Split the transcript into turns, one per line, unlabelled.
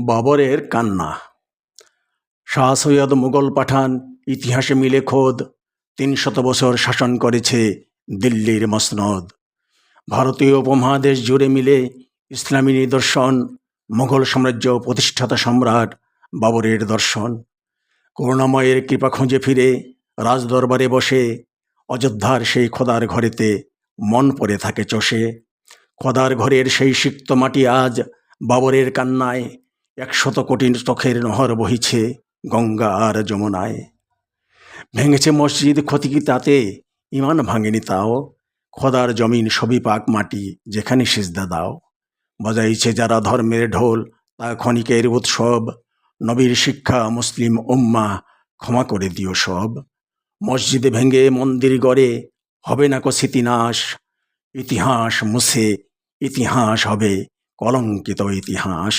বাবরের কান্না। শাহ সৈয়দ মুঘল পাঠান ইতিহাসে মিলে খোদ ৩০০ বছর শাসন করেছে দিল্লির মসনদ। ভারতীয় উপমহাদেশ জুড়ে মিলে ইসলামী নিদর্শন, মুঘল সাম্রাজ্য প্রতিষ্ঠাতা সম্রাট বাবরের দর্শন। করুণাময়ের কৃপা খুঁজে ফিরে রাজদরবারে বসে অযোধ্যার সেই খোদার ঘরেতে মন পড়ে থাকে চষে। খোদার ঘরের সেই সিক্ত মাটি আজ বাবরের কান্নায় ১০০ কোটি চোখের নহর বহিছে গঙ্গা আর যমুনায়। ভেঙেছে মসজিদ, ক্ষতি কি তাতে? ইমান ভাঙেনি তাও। খোদার জমিন সবই পাক মাটি, যেখানে সিজদা দাও। বাজাইছে যারা ধর্মের ঢোল, তা ক্ষণিকের উৎসব। নবীর শিক্ষা মুসলিম উম্মা, ক্ষমা করে দিও সব। মসজিদ ভেঙে মন্দির গড়ে হবে না কো স্মৃতিনাশ। ইতিহাস মুছে ইতিহাস হবে কলঙ্কিত ইতিহাস।